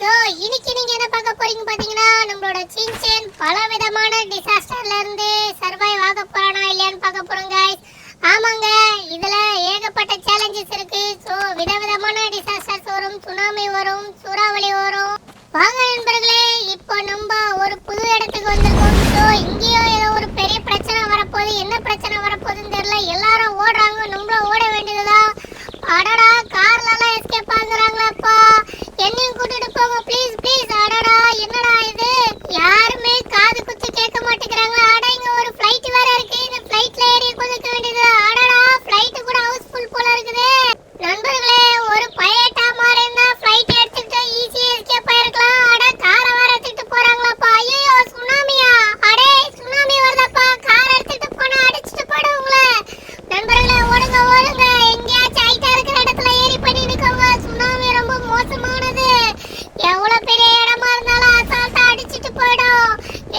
So இன்னைக்கு நீங்க என்ன பார்க்க போறீங்க பாத்தீங்கன்னா நம்மளோட சின்சன் பல விதமான டிசாஸ்டர்ல இருந்து சர்வைவ் ஆக போறானா இல்லையான்னு பார்க்க போறோம் गाइस. ஆமாங்க, இதுல ஏகப்பட்ட சேலஞ்சஸ் இருக்கு. சோ விதவிதமான டிசாஸ்டர்ஸ் வரும், சுனாமி வரும், சூறாவளி வரும். வாங்க நண்பர்களே, இப்போ நம்ம ஒரு புது இடத்துக்கு வந்திருக்கோம். சோ இங்கேயும் ஏதோ ஒரு பெரிய பிரச்சனை வரப்போகுது. என்ன பிரச்சனை வரப்போகுதுன்னு தெரியல. எல்லாரும் ஓடுறாங்க, நம்மளும் ஓட வேண்டியதுதான். அடடா, கார்ல எல்லாம் எஸ்கேப் ஆகுறாங்களப்பா. என்னையும் கூட்டிட்டு போங்க ப்ளீஸ் ப்ளீஸ். அடடா, என்னடா இது, யாருமே காது குத்து கேட்க மாட்டேங்கிறாங்க. அட, இங்க ஒரு ஃளைட் வேற இருக்கு. இந்த ஃளைட்ல ஏறி குதிக்க வேண்டியது. அடடா, ஃளைட் கூட ஹவுஸ்ஃபுல் போல இருக்குது. நண்பர்களே, ஒரு பைலட்டா மாறி இருந்தா ஃளைட் எடுத்துட்டு ஈஸியா எஸ்கேப் ஆயிருக்கலாம். அட, காரை வேற எடுத்துட்டு போறாங்களாப்பா. ஐயோ, சுனாமியா? அடே, சுனாமி வருதாப்பா. கார் எடுத்துட்டு போனா அடிச்சிட்டு போடும் உங்களை. நண்பர்களே, ஓடுங்க ஓடுங்க. எங்கேயாச்சும் ஹைட்டா இருக்கிற இடத்துல ஏறி பண்ணி நிக்கோங்க. சுனாமி ரொம்ப மோசமானது. எவ்வளவு பெரிய இடமா இருந்தாலும் அசால்ட்டா அடிச்சிட்டு போயிடும்.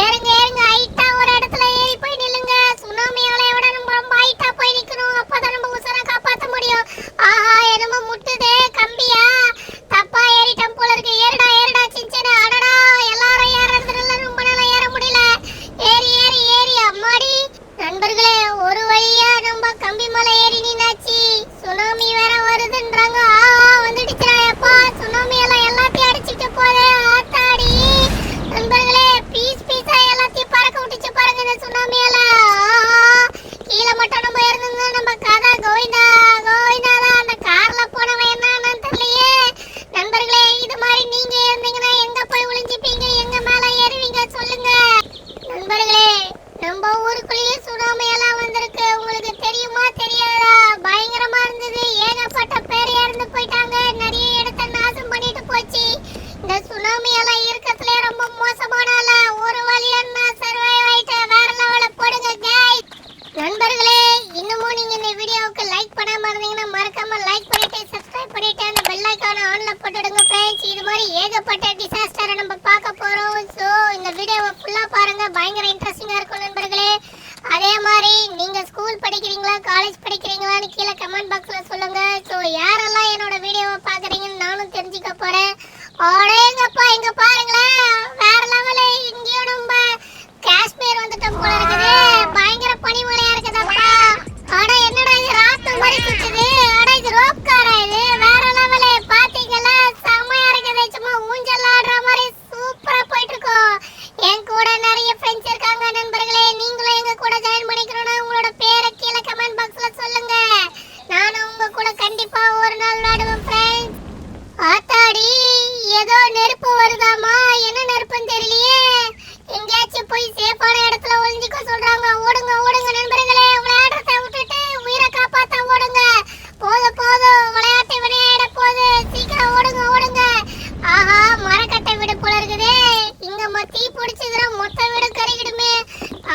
ஏறுங்க ஏறுங்க, ஹைட்டா ஒரு இடத்துல ஏறி போய் நில்லுங்க. சுனாமி அலையோட நம்ம ரொம்ப ஹைட்டா போய் நிக்கணும். அப்பதான் நம்ம உசுரை காப்பாற்ற முடியும். ஆஹா, என்னமோ முட்டுதே கம்பியா. தப்பா ஏறிட்டம் போல இருக்கு. ஏறுடா ஏறுடா சின்சனே. அடடா, எல்லாரும் ஏறதுனால ரொம்ப நாளா ஏற முடியல. ஏறி ஏறி ஏறி அம்மாடி. நண்பர்களே, ஒரு வழியா நம்ம கம்பி மலை ஏறி நின்னாச்சு. சுனாமி வேற வருதுன்றாங்க. வந்துடுச்சுடாப்பா. சுனாமி எல்லாம் எல்லாத்தையும் அடிச்சிட்டு போதே. ஆத்தாடி. நண்பர்களே, பீஸ் பீஸா எல்லாத்தையும் பறக்க விட்டுச்சு பாருங்க இந்த சுனாமி எல்லாம். கீழே மட்டும் நம்ம இருந்தோம்னா நம்ம கதை கோவிந்தா கோவிந்தாதான். அந்த கார்ல போனவன் என்னன்னு தெரியலையே. நண்பர்களே, இது மாதிரி நீங்க இருந்தீங்கன்னா எங்க போய் ஒளிஞ்சுப்பீங்க, எங்க மேல ஏறுவீங்க சொல்லுங்க. நண்பர்களே, நம்ம ஊருக்குள்ளேயே சுனாமி எல்லாம் வந்திருக்கு. உங்களுக்கு தெரியுமா தெரியாதா? பயங்கரமா இருந்தது. ஏகப்பட்ட பேர் இறந்து போயிட்டாங்க. நிறைய இடத்தை நாசம் பண்ணிட்டு போச்சு. இந்த சுனாமி எல்லாம் இருக்கத்துல ரொம்ப மோசமான அல. ஒரு வழியா நான் சர்வைவ் ஆயிட்டேன். வேற லெவல்ல போடுங்க गाइस. நண்பர்களே, இன்னமும் நீங்க இந்த வீடியோவுக்கு லைக் பண்ணாம இருந்தீங்கன்னா மறக்காம லைக் பண்ணிட்டு சப்ஸ்கிரைப் பண்ணிட்டு அந்த பெல் ஐகானை ஆன்ல போட்டுடுங்க फ्रेंड्स. இது மாதிரி ஏகப்பட்ட டிசாஸ்டரை நம்ம பார்க்க போறோம். சோ இந்த வீடியோவை ஃபுல்லா பாருங்க, பயங்கர இன்ட்ரஸ்டிங்கா இருக்கும் நண்பர்களே. அதே மாதிரி நீங்க ஸ்கூல் படிக்கிறீங்களா, காலேஜ் படிக்கிறீங்களான்னு கீழே கமெண்ட் பாக்ஸ்ல சொல்லுங்க. சோ யாரெல்லாம் என்னோட வீடியோவை பாக்குறீங்கன்னு நானும் தெரிஞ்சுக்க போறேன். அடேங்கப்பா, இங்க பாருங்களேன், வேற லெவல்ல. இங்கேயும் நம்ம காஷ்மீர் வந்துட்டோம் போல இருக்குது. பயங்கர பனிமழையா இருக்குதப்பா. அட, என்னடா இது ராட்டம் மாதிரி சுத்துது. அட, இது ரோப் காரா இது? வேற லெவல்ல. பாத்தீங்களா, செமையா இருக்குது. சும்மா ஊஞ்சல் ஆடுற மாதிரி சூப்பரா போயிட்டு இருக்கோம். என் கூட நிறைய ஃப்ரெண்ட்ஸ் இருக்காங்க நண்பர்களே. நீங்களும் எங்க கூட ஜாயின் பண்ணிக்கணும்னா உங்களோட பேரை கீழே கமெண்ட் பாக்ஸ்ல சொல்லுங்க. நானும் உங்க கூட கண்டிப்பா ஒரு நாள் விளையாடுவேன் ஃப்ரெண்ட்ஸ். ஆத்தாடி, ஏதோ நெருப்பு வருதாமா. என்ன நெருப்புன்னு தெரியலையே. எங்கேயாச்சும் போய் சேஃபான இடத்துல ஒளிஞ்சுக்க சொல்றாங்க. ஓடுங்க ஓடுங்க நண்பர்களே, விளையாடுறத விட்டுட்டு உயிரை காப்பாத்த ஓடுங்க. போதும் போதும், விளையாட்டு விளையாட போது. சீக்கிரம் ஓடுங்க ஓடுங்க. ஆஹா, மரக்கட்டை வீடு போல இருக்குது. இங்க தீ பிடிச்சதுன்னா மொத்த வீடு கருகிடுமே.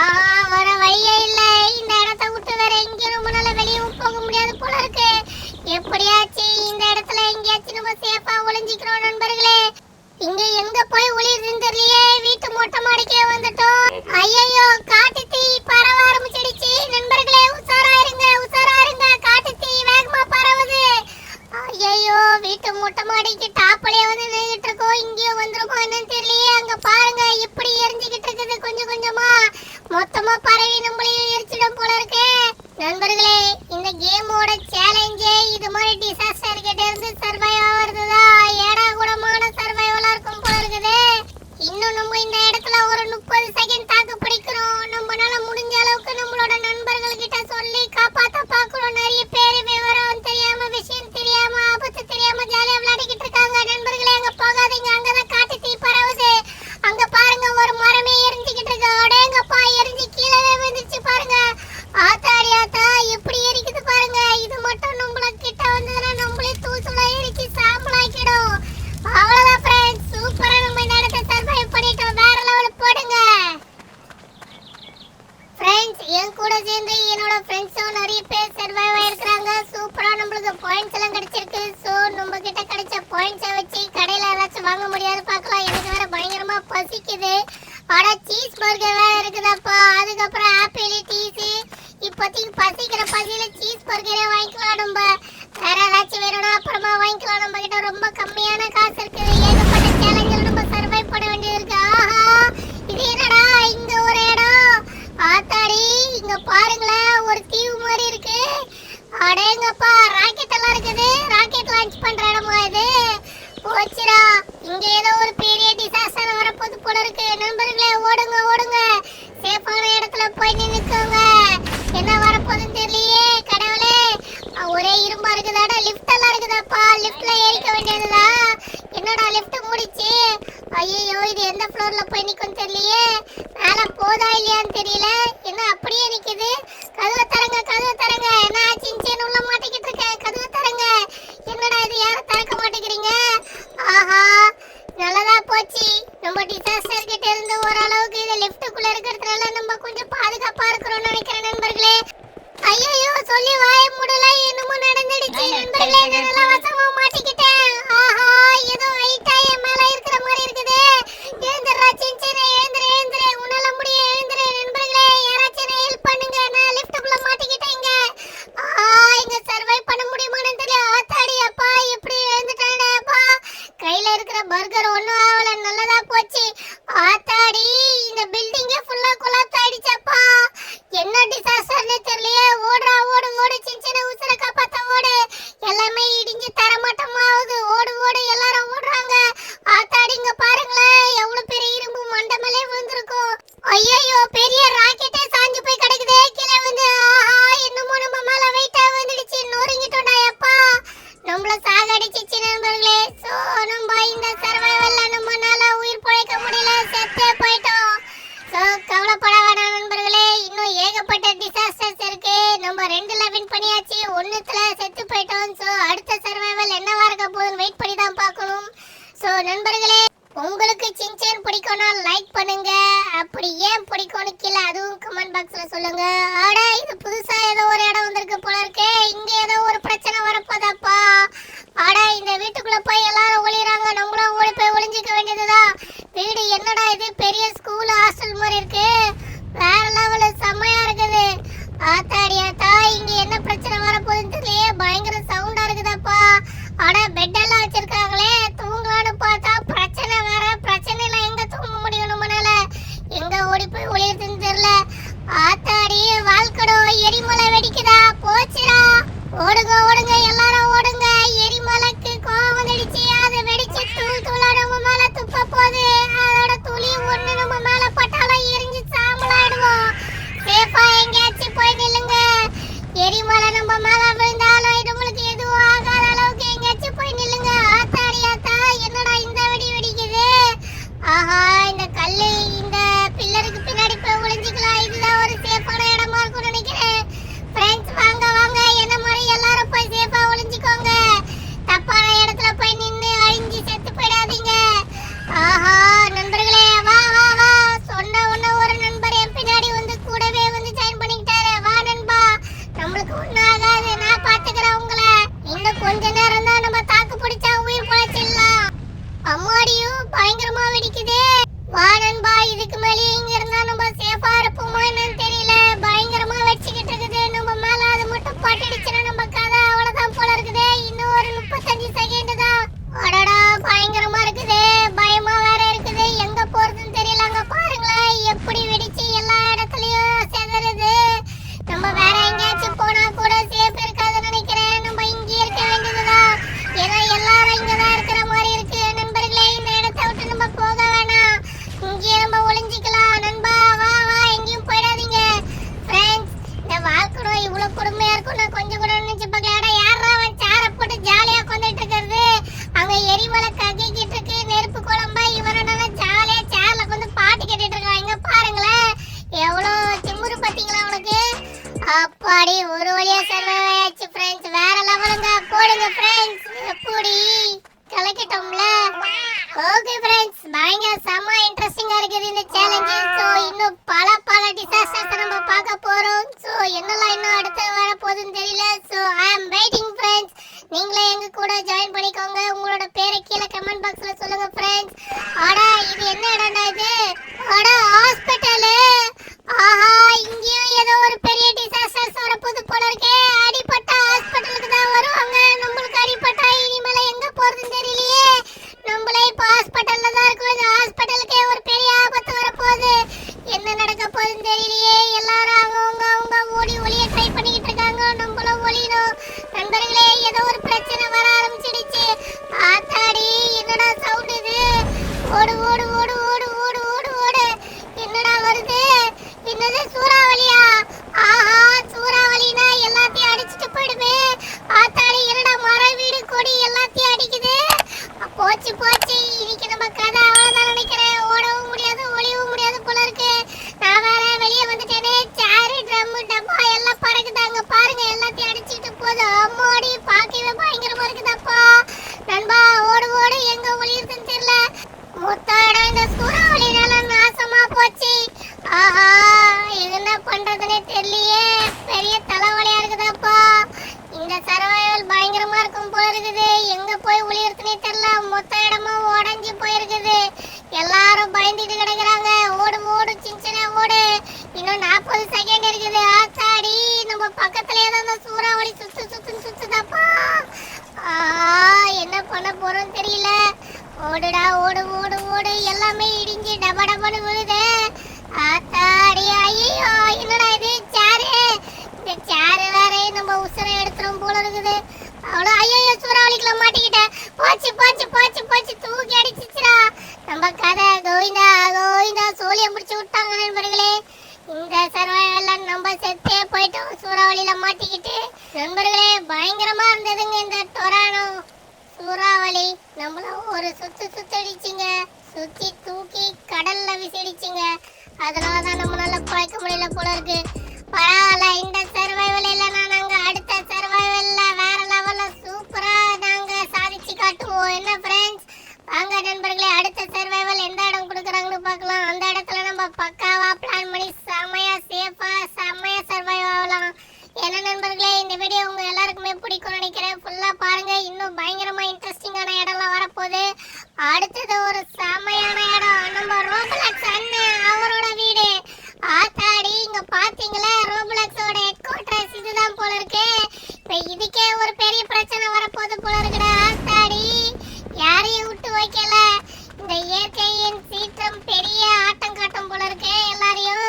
ஆஹா, வர வழியே இல்ல. இந்த இடத்த விட்டு வேற எங்கேயும் ரொம்ப நாள வெளியும் போக முடியாது போல இருக்கு. எப்படியாச்சும் இந்த இடத்துல எங்கேயாச்சும் நம்ம சேஃபா ஒளிஞ்சிக்கிறோம் நண்பர்களே. இங்க எங்க போய் ஒளியுதுன்னு தெரியலையே. வீட்டு மொட்டை மாடிக்கே வந்துட்டோம். ஐயோ, காட்டு தீ பரவ ஆரம்பிச்சிடுச்சு நண்பர்களே. உசாரா இருங்க. காட்டு தீ வேகமா பரவுது. ஐயோ, வீட்டு மொட்டை மாடிக்கு டாப்லயே வந்து நின்னுட்டு இருக்கோம். இங்கேயும் வந்துருமோ என்னன்னு தெரியலையே. அங்க பாருங்க, எப்படி எரிஞ்சுக்கிட்டு இருக்குது. கொஞ்சம் கொஞ்சமா மொத்தமா பரவி நம்மளையும் எரிச்சிடும் போல இருக்கு. நண்பர்களே, இந்த கேமோட சேலஞ்சே இது மாதிரி டிசாஸ்டர் கிட்ட இருந்து சர்வைவ் ஆவறதுதான். ஏடா கூடமான சர்வைவலா இருக்கும் போல இருக்குது. இன்னும் நம்ம இந்த இடத்துல ஒரு 30 செகண்ட் தாக்கு பிடிக்கணும். நம்மளால முடிஞ்ச அளவுக்கு நம்மளோட நண்பர்கள் கிட்ட சொல்லி காப்பாத்த பார்க்கணும். நிறைய பேர் விவரம் தெரியாம, விஷயம் தெரியாம, ஆபத்து தெரியாம ஜாலியா விளையாடிக்கிட்டு இருக்காங்க. நண்பர்களே, அங்க போகாதீங்க. அங்கதான் காட்டு தீ பரவுது. அங்க பாருங்க, ஒரு மரமே எரிஞ்சுக்கிட்டு இருக்கு. அடேங்கப்பா, எரிஞ்சு கீழே விழுந்துச்சு பாருங்க. ஆத்தாடி ஆத்தா, எப்படி எரிக்குது பாருங்க. இது மட்டும் நம்மள கிட்ட வந்ததுன்னா நம்மளே தூசுல எரிச்சு சாம்பலாக்கிடும். அவ்வளவுதான் ஃப்ரெண்ட்ஸ், சூப்பரா நம்ம இந்த இடத்தை சர்வைவ் பண்ணிட்டோம். வேற லெவல் போடுங்க ஃப்ரெண்ட்ஸ். என் கூட சேர்ந்து என்னோட ஃப்ரெண்ட்ஸும் நிறைய பேர் சர்வைவ் ஆயிருக்காங்க. சூப்பரா நம்மளுக்கு பாயிண்ட்ஸ் எல்லாம் கிடைச்சிருக்கு. சோ நம்ம கிட்ட கிடைச்ச பாயிண்ட்ஸை வச்சு கடையில ஏதாச்சும் வாங்க முடியாது பார்க்கலாம். எனக்கு வேற பயங்கரமா பசிக்குது. அட, சீஸ் பர்கர் வேற இருக்குதாப்பா. அதுக்கப்புறம் ஆப்பிள் டீஸ். இப்போதைக்கு பசிக்கிற பசியில சீஸ் பர்கரே வாங்கிக்கலாம். நம்ம வேற ஏதாச்சும் வேணும்னா அப்புறமா வாங்கிக்கலாம். நம்ம கிட்ட ரொம்ப கம்மியான காசு இருக்குது. ஏகப்பட்ட சேலஞ்ச் எந்த ஃப்ளோர்ல போய் நிக்கும் தெரியலையே. மேல போதா இல்லையான்னு தெரியல. என்ன அப்படியே நிக்குது. கதவை தரங்க. நான் சின்சேன் உள்ள மாட்டிக்கிட்டு இருக்கேன். கதவை தரங்க. என்னடா இது, யாரும் திறக்க மாட்டேங்கிறீங்க? ஆஹா, நல்லதா போச்சு. நம்ம டிசாஸ்டர் கிட்ட இருந்து ஓரளவுக்கு இந்த லிஃப்ட்டுக்குள்ள இருக்கிறதுனால நம்ம கொஞ்சம் பாதுகாப்பா இருக்கிறோம்னு நினைக்கிறேன் நண்பர்களே. ஐயோ, சொல்லி வாய மூடல, என்னமோ நடந்துடுச்சு நண்பர்களே. நல்லா வசமா மாட்டிக்கிட்டேன். ஆஹா, ஏதோ வெயிட்டா என் மேல இருக்கிற மாதிரி இருக்குது. எழுந்துறா சின்சேனே, எழுந்துரு. உன்னால முடியும், எழுந்துரு நண்பர்களே. யாராச்சும் ஹெல்ப் பண்ணுங்க. நான் லிஃப்ட்டுக்குள்ள மாட்டிக்கிட்டேங்க. இங்க சர்வைவ் பண்ண முடியுமான்னு தெரியல. ஆத்தாடி அப்பா, எப்படி எழுந்துட்டானேப்பா. கையில இருக்கிற பர்கர் ஒண்ணும் ஆவல. நல்லதா போச்சு. ஆத்தாடி, இந்த பில்டிங்கே ஃபுல்லா கொலாப்ஸ் ஆயிடுச்சப்பா. என்ன டிசாஸ்டர்னே தெரியலையே. ஓடுறா, ஓடு சின்ன உசுர காப்பாத்த ஓடு. எல்லாமே இடிஞ்சு தரமட்டமா ஆகுது. ஓடு எல்லாரும் ஓடுறாங்க. ஆத்தாடி, இங்க பாருங்களேன், எவ்வளவு பெரிய இரும்பு மண்டமலே விழுந்திருக்கும். ஐயோ, பெரிய ராக்கெட்டே சாஞ்சு போய் கிடக்குதே கீழே வந்து. ஆஹா, என்னமோ நம்ம மேல வெயிட்டா வந்துடுச்சு. நொறுங்கிட்டோம்டா அப்பா. நம்மள சாகடிச்சிச்சு நண்பர்களே. சோ நம்ம இந்த சர்வைவல்ல நம்மனால உயிர் பிழைக்க முடியல, செத்தே போயிட்டோம். சோ கவலைப்பட வேண்டாம் நண்பர்களே, இன்னும் ஏகப்பட்ட டிசாஸ்டர்ஸ் இருக்கு. நம்ம 2ல வின் பண்ணியாச்சு, 1த்துல செத்து போயிட்டோம். சோ அடுத்த சர்வைவல் என்னவா இருக்க போகுதுன்னு வெயிட் பண்ணி தான் பார்க்கணும். சோ நண்பர்களே, உங்களுக்கு சின்சேன் பிடிக்கும்னா லைக் பண்ணுங்க. அப்படி ஏன் பிடிக்கும்னு கீழே அதுவும் கமெண்ட் பாக்ஸ்ல சொல்லுங்க. ஆடா, இது புதுசா ஏதோ ஒரு இடம் வந்திருக்கு போல இருக்கு. இங்க ஏதோ ஒரு பிரச்சனை வரப்போதாப்பா. ஆடா, இந்த வீட்டுக்குள்ள போய் எல்லாரும் ஒளிறாங்க. நம்மளும் ஓடி போய் ஒளிஞ்சிக்க வேண்டியதுதான். வீடு என்னடா இது, பெரிய ஸ்கூல் ஹாஸ்டல் மாதிரி இருக்கு. வேற லெவல்ல செம்மையா இருக்குது. ஆத்தாடியாத்தா, இங்க என்ன பிரச்சனை வரப்போகுதுன்னு தெரியலையே. பயங்கர சவுண்டா இருக்குதாப்பா. ஆடா, பெட் எல்லாம் வச்சிருக்காங்களே. தூங்கலான்னு பார்த்தா பிரச்சனையில எங்க தூங்க முடியும் நம்மனால. எங்க ஓடி போய் ஒளியறதுன்னு தெரியல. ஆத்தாடி, வாழ்க்கடோ எரிமலை வெடிக்குதா. போச்சுடா. ஓடுங்க எல்லாரும் ஓடுங்க. எரிமலைக்கு கோவம் வந்துடுச்சு. அது வெடிச்சு தூளா நம்ம மேல துப்ப போகுது. அதோட துளி ஒண்ணு நம்ம மேல பட்டாலும் எரிஞ்சு சாம்பலாயிடுவோம். சேஃபா எங்கேயாச்சும் போய் நில்லுங்க. எரிமலை நம்ம மேல விழுந்தாலும் நம்மளுக்கு எதுவும் ஆகாத அளவுக்கு எங்கேயாச்சும் போய் நில்லுங்க. ஆத்தாடியாத்தா, என்னடா இந்த வெடி வெடிக்குது. ஆஹா, இந்த கல்லு இந்த பில்லருக்கு பின்னாடி போய் ஒளிஞ்சிக்கலாம். இதுதான் ஒரு சேஃபான இடமா இருக்கும்னு நினைக்கிறேன். ஃப்ரெண்ட்ஸ், வாங்க என்ன மாதிரி எல்லாரும் போய் சேஃபா ஒளிஞ்சிக்கோங்க. தப்பான இடத்துல போய் நின்னு அழிஞ்சு செத்து போயிடாதீங்க. ஆஹா நண்பர்களே, வா சொன்ன உடனே ஒரு நண்பர் என் பின்னாடி வந்து கூடவே வந்து ஜாயின் பண்ணிக்கிட்டாரு. வா நண்பா, நம்மளுக்கு ஒண்ணும் ஆகாது. நான் பாத்துக்கிறேன் உங்களை. இன்னும் கொஞ்ச நேரம் தான், நம்ம தாக்கு பிடிச்சா உயிர் பழச்சிடலாம். அம்மாடியும் பயங்கரமா வெடிக்குதே. வா நண்பா, இதுக்கு மேலே இங்க இருந்தா நம்ம சேஃபா இருப்போமா என்னன்னு தெரியல. பயங்கரமா வெடிச்சுக்கிட்டு இருக்குது. நம்ம மேல அது மட்டும் பட்டுடுச்சுன்னா நம்ம கதை அவ்வளவுதான் போல இருக்குது. இன்னும் ஒரு 35 செகண்ட் தான். அடடா, பயங்கரமா இருக்குது. பயமா வேற இருக்குது. எங்க போறதுன்னு தெரியல. அங்க பாருங்களேன், எப்படி வெடிச்சு எல்லா இடத்துலயும் செதறுது. நம்ம வேற எங்கேயாச்சும் போனா கூட சேஃப் இருக்காதுன்னு நினைக்கிறேன். நம்ம இங்கே இருக்க வேண்டியதுதான். ஏன்னா எல்லாரும் இங்கதான் இருக்கிற மாதிரி இருக்கு நண்பர்களே. இந்த இடத்தை விட்டு நம்ம போக வேணாம். இங்கே நம்ம ஒளிஞ்சிக்கலாம். நண்பா, வா எங்கேயும் போயிடாதீங்க. ஃப்ரெண்ட்ஸ், இந்த வாழ்க்கை இவ்வளவு கொடுமையா இருக்கும் நான் கொஞ்சம் கூட நினைச்சு பார்க்கல. யாரா அவன் சேரை போட்டு ஜாலியா கொண்டுட்டு இருக்கிறது. அங்க எரிமலை கக்கிக்கிட்டு இருக்கு, நெருப்பு குழம்பா. இவனோட ஜாலியா சேர்ல வந்து பாட்டு கேட்டுட்டு இருக்கான். இங்க பாருங்களேன், எவ்வளவு திமுரு பாத்தீங்களா உனக்கு. அப்பாடி, ஒரு வழியா சர்வைவாயாச்சு ஃப்ரெண்ட்ஸ். வேற லெவலுங்க. போடுங்க ஃப்ரெண்ட்ஸ். எப்படி கலக்கிட்டோம்ல. ஓகே ஃப்ரெண்ட்ஸ், பயங்கர செம்ம இன்ட்ரெஸ்டிங்கா இருக்குது இந்த சேலஞ்ச். சோ இன்னும் பல டிசாஸ்டர்ஸ் நம்ம பார்க்க போறோம். சோ என்னெல்லாம் இன்னும் அடுத்து வர போகுதுன்னு தெரியல. So I am waiting friends. நீங்களே எங்க கூட ஜாயின் பண்ணிக்கோங்க. உங்களோட பேரை கீழே கமெண்ட் பாக்ஸ்ல சொல்லுங்க ஃப்ரெண்ட்ஸ். ஆடா, இது என்ன இடம்டா இது. ஆடா, ஹாஸ்பிடல். ஆஹா, இங்கேயும் ஏதோ ஒரு பெரிய டிசாஸ்டர்ஸ் வர போகுது போல இருக்கே. அடிபட்டா ஹாஸ்பிடலுக்கு தான் வருவாங்க. நம்மளுக்கு அடிபட்டா இனிமேல எங்க போறதுன்னு தெரியலையே. நம்மளே இப்ப ஹாஸ்பிடல்ல தான் இருக்கோம். இந்த ஹாஸ்பிடலுக்கே ஒரு பெரிய ஆபத்து வர போகுது. என்ன நடக்க போகுதுன்னு தெரியலையே. எல்லாரும் அவங்க ஓடி ஒளிய ட்ரை பண்ணிக்கிட்டு இருக்காங்க. நம்மளும் ஒளியணும் நண்பர்களே. ஏதோ ஒரு பிரச்சனை வர ஆரம்பிச்சிடுச்சு. ஆத்தாடி, என்னடா சவுண்ட் இது. ஓடு. என்னடா வருது. என்னது, சூறாவளியா. ஆஹா, சூறாவளினா எல்லாத்தையும் அடிச்சிட்டு போயிடுமே. ஆத்தாடி, என்னடா மர வீடு கொடி எல்லாத்தையும் அடிக்குது. போச்சு. இன்னைக்கு நம்ம கதை அவ்வளவுதான் நினைக்கிறேன். ஓடு. முத்தாட இந்த சூறாவளினால நாசமா போச்சு. ஆஹா, என்ன பண்றதுனே தெரியலையே. பெரிய தலைவலியா இருக்குதாப்பா. இந்த சர்வைவல் பயங்கரமா இருக்கும் போல இருக்குது. எங்க போய் ஒளியறதுனே தெரியல. மொத்த இடமும் உடைஞ்சு போயிருக்குது. எல்லாரும் பயந்துட்டு கிடக்குறாங்க. ஓடு ஓடு சின்ன ஓடு. இன்னும் 40 செகண்ட் இருக்குது. ஆத்தாடி, நம்ம பக்கத்துலயே தான் அந்த சூறாவளி சுத்துதாப்பா. என்ன பண்ண போறோம் தெரியல. ஓடுடா ஓடு ஓடு ஓடு. எல்லாமே இடிஞ்சு டப டபன்னு விழுது. ஆத்தாடி, ஐயோ என்னடா இது சேரு. இந்த சேரு வேற நம்ம உசுரை எடுத்துரும் போல இருக்குது. அவ்வளோ ஐயோ சூறாவளிக்குள்ள மாட்டிக்கிட்டேன். போச்சு போச்சு போச்சு போச்சு, தூக்கி அடிச்சிச்சுடா. நம்ம கதை கோவிந்தா கோவிந்தா. சோழியம் பிடிச்சி விட்டாங்க நண்பர்களே. இந்த சர்வைவல்ல நம்ம செத்தே போயிட்டோம் சூறாவளியில மாட்டிக்கிட்டு. நண்பர்களே, பயங்கரமா இருந்ததுங்க இந்த டொரானோ சூறாவளி. நம்மள ஒரு சுத்தடிச்சிங்க. சுத்தி தூக்கி கடல்ல விசிடிச்சிங்க. அதனாலதான் நம்மளால குறைக்க முடியல போல இருக்கு. பரவாயில்ல, இந்த சர்வைவல் இல்லைன்னா நாங்க அடுத்த சர்வைவல்ல வேற லெவல்ல சூப்பரா நாங்க சாதிச்சு காட்டுவோம். என்ன ஃப்ரெண்ட்ஸ், வாங்க நண்பர்களே, அடுத்த சர்வைவல் எந்த இடம் கொடுக்குறாங்கன்னு பார்க்கலாம். அந்த இடத்துல நம்ம பக்காவா பிளான் பண்ணி செம்மையா சேஃபா செம்மையா சர்வைவ் ஆகலாம். என்ன நண்பர்களே, இந்த வீடியோ உங்க எல்லாருக்குமே பிடிக்கும் நினைக்கிறேன். ஃபுல்லா பாருங்க. இன்னும் பயங்கரமா இன்ட்ரெஸ்டிங்கான இடம்லாம் வரப்போகுது. அடுத்தது ஒரு செம்மையான இடம், நம்ம ரோப்ளக்ஸ் அண்ணன் அவரோட வீடு. ஆத்தாடி, இங்க பாத்தீங்களா ரோப்ளக்ஸோட ஹெட் குவார்டர்ஸ் இதுதான் போல இருக்கு. இப்ப இதுக்கே ஒரு பெரிய பிரச்சனை வரப்போகுது போல இருக்குடா. ஆத்தாடி, யாரையும் விட்டு வைக்கல. இந்த இயற்கையின் சீற்றம் பெரிய ஆட்டம் காட்டும் போல இருக்கு எல்லாரையும்.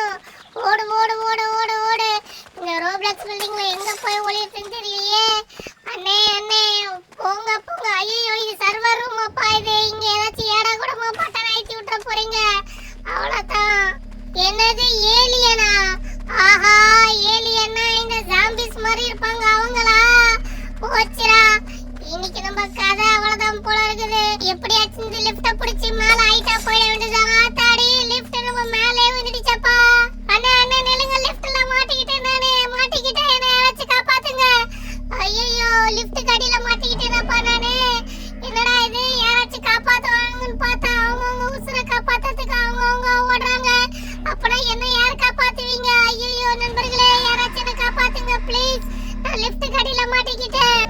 ஓடு ஓடு ஓடு ஓடு ஓடு. இந்த ரோப்ளக்ஸ் பில்டிங்ல எங்க போய் ஒளியுதுன்னு தெரியலையே. அண்ணே அண்ணே, போங்க போங்க. ஐயோ, இது சர்வர் ரூம் அப்பா. இது இங்க ஏதாச்சும் ஏடா கூடமா பட்டன் அழுத்தி விட்டுற போறீங்க. அவ்வளவுதான். என்னது ஏலியனா? ஆஹா, ஏலியனா இந்த ஜாம்பிஸ் மாதிரி இருப்பாங்க அவங்களா? போச்சுடா, இன்னைக்கு நம்ம கதை அவ்வளவுதான் போல இருக்குது. எப்படியாச்சும் இந்த லிஃப்ட பிடிச்சி மேல ஹைட்டா போயிட வேண்டியதுதான். ஆத்தாடி, லிஃப்ட் நம்ம மேலே வந்துடுச்சப்பா. அண்ணா அண்ணா நிலுங்க, லிஃப்ட்ல மாட்டிக்கிட்டேன் நானே. மாட்டிக்கிட்டேன், என்ன யாராச்சும் காப்பாத்துங்க. ஐயோ, லிஃப்ட் கடியில மாட்டிக்கிட்டேனப்பா நானே. என்னடா இது, யாராச்சும் காப்பாத்துவாங்கன்னு பார்த்தா அவங்க உசுரை காப்பாத்துறதுக்கு அவங்க ஓடுறாங்க. அப்பனா என்ன யார் காப்பாத்துவீங்க? ஐயோ நண்பர்களே, யாராச்சும் என்ன காப்பாத்துங்க ப்ளீஸ். நான் லிஃப்ட் கடியில மாட்டிக்கிட்டேன்.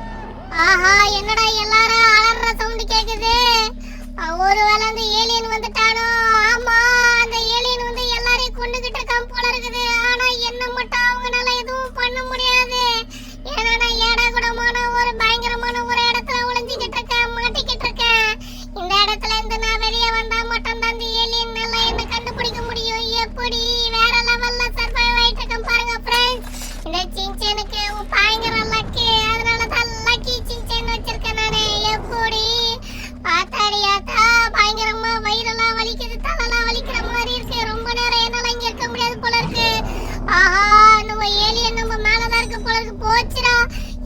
ஆஹா, என்னடா எல்லாரும் அலற சவுண்ட் கேக்குது. ஒருவேளை அந்த ஏலியன் வந்துட்டானோ? ஆமா, அந்த ஏலியன் வந்து எல்லாரையும் கொண்டுகிட்டு இருக்கான் போல இருக்குது. ஆனா என்ன மட்டும் அவங்களால எதுவும் பண்ண முடியாது. ஏன்னா நான் ஏடா கூடமான ஒரு பயங்கரமான ஒரு இடத்துல ஒளிஞ்சுக்கிட்டு இருக்கேன், மாட்டிக்கிட்டு இருக்கேன். இந்த இடத்துல இருந்து நான் வெளியே வந்தா மட்டும் தான் இந்த ஏலியன் நல்லா என்ன கண்டுபிடிக்க முடியும். எப்படி வேற லெவல்ல சர்வைவ் ஆயிட்டு இருக்கேன் பாருங்க ஃப்ரெண்ட்ஸ். இந்த சின்சனுக்கு பயங்கர லக்கி. அதனால தான் லக்கி சின்சன் வச்சிருக்கேன் நானே. எப்படி ஆத்தாடியாத்தா, பயங்கரமா வயிறெல்லாம் வலிக்குது, தலைலாம் வலிக்கிற மாதிரி இருக்கு. ரொம்ப நேரம் என்னால இங்க இருக்க முடியாது போல இருக்கு. ஆஹா, நம்ம ஏலியன் நம்ம மேலதான் இருக்கு போல இருக்கு. போச்சுடா,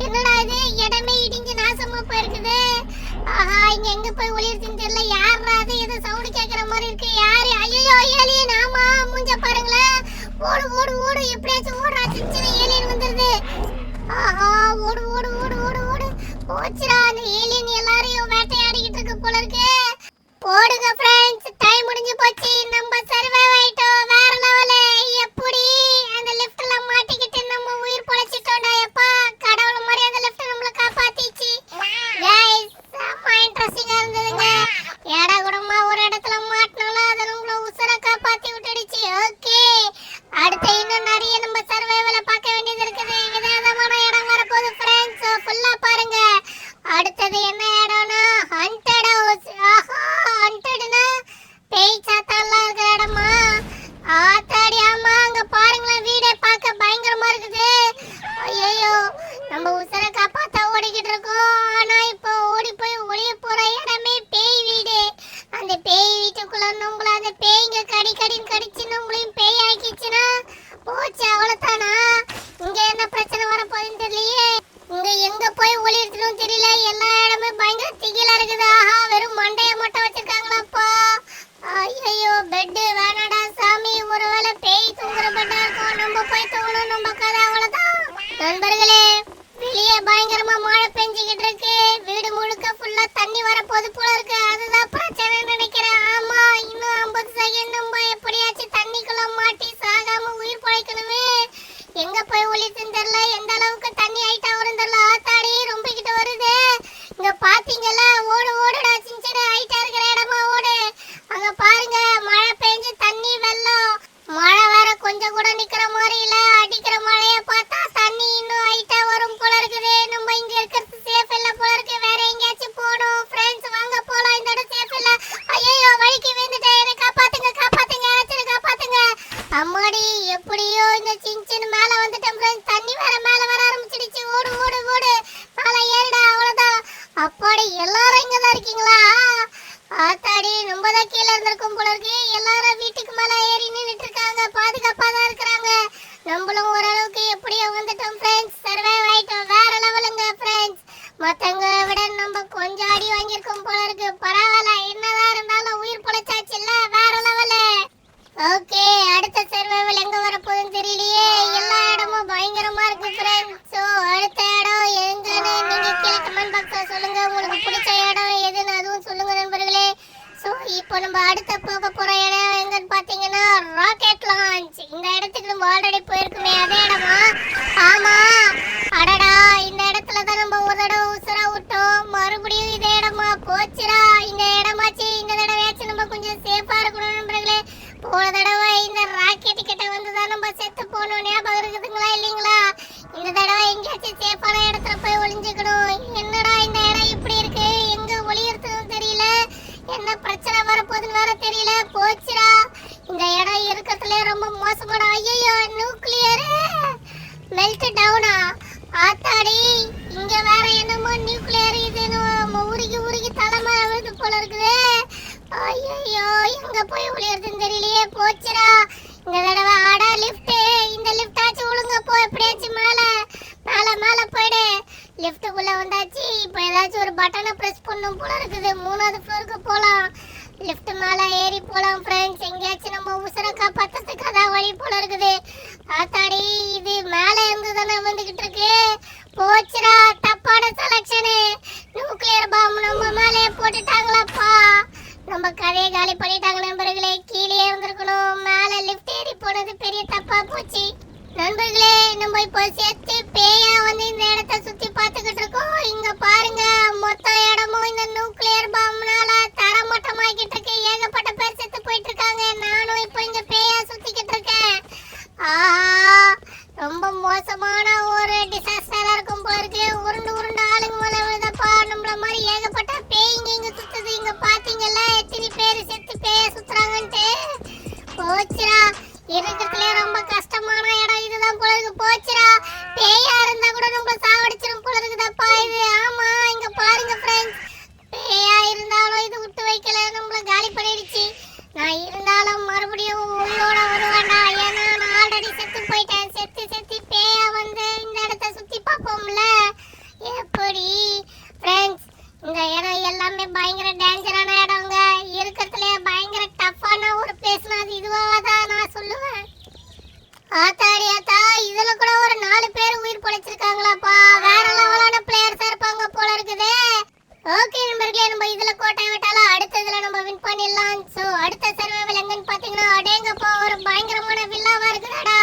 என்னடா இது, இடமே இடிஞ்சு நாசமா போயிருக்குது. ஆஹா, இங்க எங்க போய் ஒளியுதுன்னு தெரியல. யாரா அது, ஏதோ சவுண்ட் கேக்குற மாதிரி இருக்கு. யாரு? ஐயோ ஏலியன். ஆமா, மூஞ்ச பாருங்களேன். ஓடு ஓடு ஓடு, எப்படியாச்சும் ஓடுறா. சின்ன ஏலியன் வந்துருது. ஆஹா, ஓடு ஓடு ஓடு ஓடு ஓடு. போச்சுடா, அந்த ஏலியன் எல்லாரையும் வேட்டையாடிக்கிட்டு இருக்கு போல இருக்கு. போடுங்க ஃப்ரெண்ட்ஸ், டைம் முடிஞ்சு போச்சு. நம்ம சர்வைவ் ஆயிட்டோம் வேற லெவல். எப்படி அந்த லிஃப்ட்ல மாட்டிக்கிட்டு நம்ம உயிர் பொழைச்சிட்டோம்டா. எப்பா கடவுள் மாதிரி அந்த லிஃப்ட் நம்மள காப்பாத்திச்சு. गाइस, செம்ம இன்ட்ரஸ்டிங்கா இருந்ததுங்க. ஏடா கூடமா ஒரு இடத்துல மாட்டனால அது நம்மள உசுரை காப்பாத்தி விட்டுடுச்சு. ஓகே, அடுத்து இன்னும் நிறைய நம்ம சர்வைவல பார்க்க வேண்டியது இருக்குது. விதவிதமான இடம் வரப்போகுது ஃப்ரெண்ட்ஸ், ஃபுல்லா பாருங்க. அடுத்தது என்ன இடம்னா ஹண்டட் ஹவுஸ். ஆஹா, ஹண்டட்னா பேய் சாத்தான்லாம் இருக்கிற இடமா? ஆத்தாடி, ஆமா, அங்க பாருங்களேன், வீடே பார்க்க பயங்கரமா இருக்குது. ஐயோ, நம்ம உசுரை காப்பாத்த ஓடிக்கிட்டு இருக்கோம். ஆனா இப்போ ஓடி போய் ஒளிய போற இடமே பேய் வீடு. அந்த பேய் வீட்டுக்குள்ள நம்மள அந்த பேய்ங்க கடின்னு கடிச்சு நம்மளையும் பேய் ஆக்கிச்சுன்னா போச்சு, அவ்வளவுதானா? இங்க என்ன பிரச்சனை வரப்போகுதுன்னு தெரியலையே. இங்க எங்க போய் ஒளியறதுன்னு தெரியல. எல்லா இடமே பயங்கர திகிலா இருக்குது. ஆஹா, வெறும் மண்டைய மட்டும் வச்சிருக்காங்களாப்பா. ஐயோ, பெட் வேணாடா சாமி. ஒருவேளை பேய் தூங்குற பெட்டா இருக்கும். நம்ம போய் தூங்கணும், நம்ம கதை அவ்வளவுதான். நண்பர்களே, வெளியே பயங்கரமா மழை பெஞ்சிக்கிட்டு இருக்கு. வீடு முழுக்க ஃபுல்லா தண்ணி வரப்போது போல இருக்கு. அதுதான் பிரச்சனை நினைக்கிறேன். ஆமா, இருந்திருக்கும் போல இருக்கு. எல்லாரும் வீட்டுக்கு மேல ஏறி நின்னுட்டு இருக்காங்க. பாதுகாப்பா தான் இருக்காங்க. நம்மளும் ஓரளவுக்கு எப்படியோ வந்துட்டோம் ஃப்ரெண்ட்ஸ். சர்வைவ் ஆயிட்டோம். வேற லெவலுங்க ஃப்ரெண்ட்ஸ். மத்தவங்க விட நம்ம கொஞ்சம் அடி வாங்கியிருக்கோம் போல இருக்கு. பரவாயில்ல, என்னதான் இருந்தாலும் உயிர் பொழைச்சாச்சு இல்ல, வேற லெவலு. ஓகே, அடுத்த சர்வைவல் எங்க வர போகுதுன்னு தெரியலையே. எல்லா இடமும் பயங்கரமா இருக்கு ஃப்ரெண்ட்ஸ். சோ அடுத்த இடம் எங்கன்னு நீங்க கீழே கமெண்ட் பாக்ஸ்ல சொல்லுங்க. உங்களுக்கு பிடிச்ச இடம் எதுன்னு அதுவும் சொல்லுங்க நண்பர்களே. சோ இப்போ நம்ம அடுத்த போக போற இடம் எங்கன்னு பாத்தீங்கன்னா ராக்கெட் லான்ச். இந்த இடத்துக்கு நம்ம ஆல்ரெடி போயிருக்குமே, அதே இடமா? ஆமா. அடடா, இந்த இடத்துல தான் நம்ம ஒரு தடவை உசுரா விட்டோம். மறுபடியும் இதே இடமா? போச்சுடா. இந்த இடமாச்சு இந்த தடவையாச்சும் நம்ம கொஞ்சம் சேஃபா இருக்கணும் நண்பர்களே. போன தடவை இந்த ராக்கெட் கிட்ட வந்துதான் நம்ம செத்து போனோம். ஞாபகம் இருக்குதுங்களா இல்லீங்களா? இந்த தடவை எங்கேயாச்சும் சேஃபான இடத்துல போய் ஒளிஞ்சுக்கணும். என்னடா இந்த இடம் இப்படி இருக்கு, எங்க ஒளியறதுன்னு தெரியல, என்ன பிரச்சனை வரப்போகுதுன்னு வேற தெரியல. போச்சுடா, இந்த இடம் இருக்கிறதுல ரொம்ப மோசமான. ஐயோ, நியூக்ளியர் மெல்ட் டவுனா? ஆத்தாடி, இங்க வேற என்னமோ நியூக்ளியர் இதுன்னு உருகி உருகி தலைமை விழுது போல இருக்குது. ஐயோ, எங்க போய் ஒளியறதுன்னு தெரியலையே. போச்சுடா இந்த தடவை. ஆடா லிஃப்ட், இந்த லிஃப்ட் ஆச்சு ஒழுங்கா போ. எப்படியாச்சும் மேல மேல மேல போயிடு. லிஃப்ட்டுக்குள்ள வந்தாச்சு. இப்போ ஏதாச்சும் ஒரு பட்டனை பிரஸ் பண்ணும் போல இருக்குது. 3வது ஃப்ளோருக்கு போலாம். லிஃப்ட் மேல ஏறி போலாம் ஃப்ரெண்ட்ஸ். எங்கேயாச்சும் நம்ம உசுரை காப்பாத்துறதுக்கு அதான் வழி போல இருக்குது. ஆத்தாடி, இது மேல இருந்து தானே வந்துகிட்டு இருக்கு. போச்சுடா, தப்பான செலக்ஷனு. நியூக்ளியர் பாம் நம்ம மேலே போட்டுட்டாங்களாப்பா. நம்ம கதையை காலி பண்ணிட்டாங்க நண்பர்களே. கீழே இருந்திருக்கணும். மேல லிஃப்ட் ஏறி போனது பெரிய தப்பா போச்சு நண்பர்களே. நம்ம இப்போ சேர்த்து பேயா வந்து இந்த இடத்த சுத்தி பார்த்துக்கிட்டு இருக்கோம். இங்க பாருங்க, மொத்த இடமும் இந்த நியூக்ளியர் பாம்னால தரமட்டமாக்கிட்டு இருக்கு. ஏகப்பட்ட பேர் செத்து போயிட்டு இருக்காங்க. நானும் இப்போ இங்க பேயா சுத்திக்கிட்டு இருக்கேன். ஆஹா, ரொம்ப மோசமான ஒரு டிசாஸ்டரா இருக்கும் போல இருக்கு. உருண்டு உருண்டு ஆளுங்க மேல விழுதப்பா. நம்மள மாதிரி ஏகப்பட்ட பேய்ங்க இங்க சுத்துது. இங்க பாத்தீங்கல்ல எத்தனை பேர் செத்து பேய சுத்துறாங்கன்ட்டு. போச்சுடா, இருக்கிறதுல ரொம்ப கஷ்டமான இடம் இதுதான் போல இருக்கு. போச்சுடா, பேயா இருந்தா கூட நம்ம சாவடிச்சிரும் போல இருக்குதப்பா இது. ஆமா, இங்க பாருங்க ஃப்ரெண்ட்ஸ், பேயா இருந்தாலும் இது விட்டு வைக்கல, நம்மள காலி பண்ணிடுச்சு. நான் இருந்தாலும் மறுபடியும் உயிரோட வருவேன்டா. ஏன்னா நான் ஆல்ரெடி செத்து போயிட்டேன். செத்து செத்து பேயா வந்து இந்த இடத்த சுத்தி பார்ப்போம்ல. எப்படி ஃப்ரெண்ட்ஸ், இந்த இடம் எல்லாமே பயங்கர டேஞ்சரான இடங்க. இருக்கிறதுல பயங்கர டஃப்பான ஒரு பிளேஸ்னா அது இதுவாக தான் நான் சொல்லுவேன். ஆத்தாடி ஆத்தா, இதுல கூட ஒரு 4 பேர் உயிர் பொழைச்சிருக்காங்களாப்பா. வேற லெவலான பிளேயர்ஸா இருப்பாங்க போல இருக்குது. ஓகே நண்பர்களே, நம்ம இதுல கோட்டை விட்டாலும் அடுத்ததுல நம்ம வின் பண்ணிடலாம். சோ அடுத்த சர்வைவல் எங்கன்னு பாத்தீங்கன்னா, அடேங்கப்பா, ஒரு பயங்கரமான வில்லாவா இருக்குதாடா.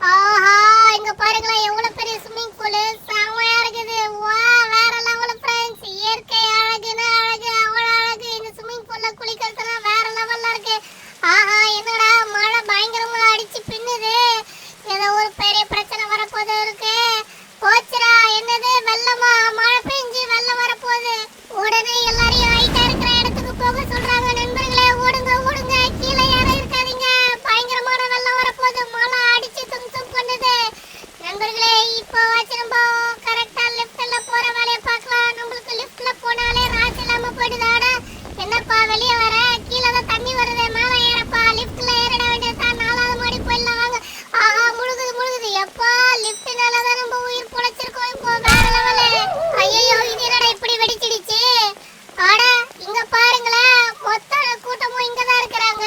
ஆஹா, இங்க பாருங்களேன் எவ்வளவு பெரிய ஸ்விம்மிங் பூல். செமையா இருக்குது. வா, வேற லெவல் ஃப்ரெண்ட்ஸ். இயற்கை அழகுனா அழகு, அவ்வளவு அழகு. இந்த ஸ்விம்மிங் பூல்ல குளிக்கிறதுனா வேற லெவல்ல இருக்கு. ஆஹா, என்னடா மழை பயங்கரமா அடிச்சு பின்னுது. ஏதோ ஒரு பெரிய பிரச்சனை வரப்போது இருக்கு. போச்சுடா, என்னது வெள்ளமா? மழை பெஞ்சு வெள்ளம் வரப்போகுது. உடனே எல்லாரையும் ஹைட்டா இருக்கிற இடத்துக்கு போக சொல்றாங்க நண்பர்களே. ஓடுங்க ஓடுங்க, கீழே யாரும் இருக்காதீங்க. பயங்கரமான வெள்ளம் வரப்போகுது. மழை அடிச்சு தும் தும் பண்ணுது நண்பர்களே. இப்போ வாச்சு நம்ம கரெக்டா லிஃப்ட்ல போற வேலையை பார்க்கலாம். நம்மளுக்கு லிஃப்ட்ல போனாலே ராசி இல்லாம போயிடுதாடா. என்னப்பா வெளியே வர? கீழே தான் தண்ணி வருது. மேலே ஏறப்பா. லிஃப்ட்ல ஏறிட வேண்டியதுதான். 4வது மாடி போயிடலாம் வாங்க. ஆஹா, முழுகுது முழுகுது. எப்பா, லிஃப்ட்னால தான் நம்ம உயிர் பொழைச்சிருக்கோம். இப்போ வேற லெவலு. ஐயோ, இது என்னடா இப்படி வெடிச்சிடுச்சு? அட, இங்க பாருங்களேன், மொத்த கூட்டமும் இங்க தான் இருக்கிறாங்க.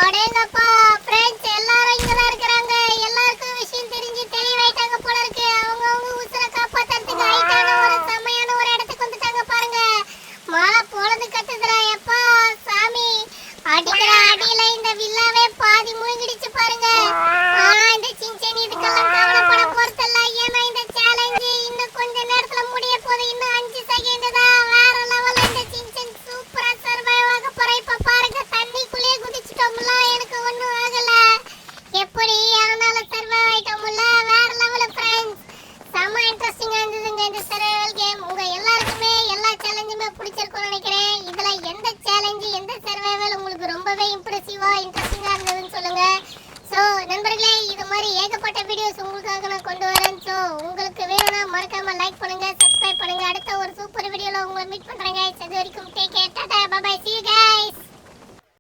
அடேங்கப்பா ஃப்ரெண்ட்ஸ், எல்லாரும் இங்க தான் இருக்கிறாங்க. எல்லாருக்கும் விஷயம் தெரிஞ்சு தெளிவாயிட்டாங்க போல இருக்கு. அவங்க உசுரை காப்பாத்துறதுக்கு ஹைட்டான ஒரு செமையான ஒரு இடத்துக்கு வந்துட்டாங்க பாருங்க. மழை பொழுது கட்டுதுடா. எப்பா சாமி, அடிக்கிற அடியில இந்த வில்லாவே பாதி முழுங்கிடுச்சு பாருங்க. ஆனா இந்த சின்சன் இதுக்கெல்லாம் கவலைப்பட போறதில்ல. ஏன்னா இந்த சேலஞ்சு இன்னும் கொஞ்ச நேரத்துல முடிய போகுது. இன்னும் 5 செகண்ட் தான். வேற லெவல்ல இந்த சின்சன் சூப்பரா சர்வைவ் ஆக போற. இப்ப பாருங்க, தண்ணிக்குள்ளே குதிச்சிட்டோம்ல, எனக்கு ஒண்ணும் ஆகல. எப்படி ஆனாலும் சர்வைவ் ஆயிட்டோம்ல. வேற லெவல் ஃப்ரெண்ட்ஸ். செம இன்ட்ரெஸ்டிங்கா இருந்ததுங்க இந்த சர்வைவல் கேம். உங்க எல்லாருக்குமே எல்லா சேலஞ்சுமே பிடிச்சிருக்கும்னு நினைக்கிறேன். இதுல எந்த சேலஞ்சு எந்த சர்வைவல் உங்களுக்கு ரொம்பவே இம்ப்ரெசிவா இன்ட்ரெஸ்டிங்கா இருந்ததுன்னு சொல்லுங்க. சோ நண்பர்களே, இது மாதிரி ஏகப்பட்ட வீடியோஸ் உங்களுக்காக நான் கொண்டு வரேன். சோ உங்களுக்கு வேணும்னா மறக்காம லைக் பண்ணுங்க, சப்ஸ்கிரைப் பண்ணுங்க. அடுத்த ஒரு சூப்பர் வீடியோல உங்களை மீட் பண்றேன் guys. அது வரைக்கும் take care, tata, bye bye, see you guys.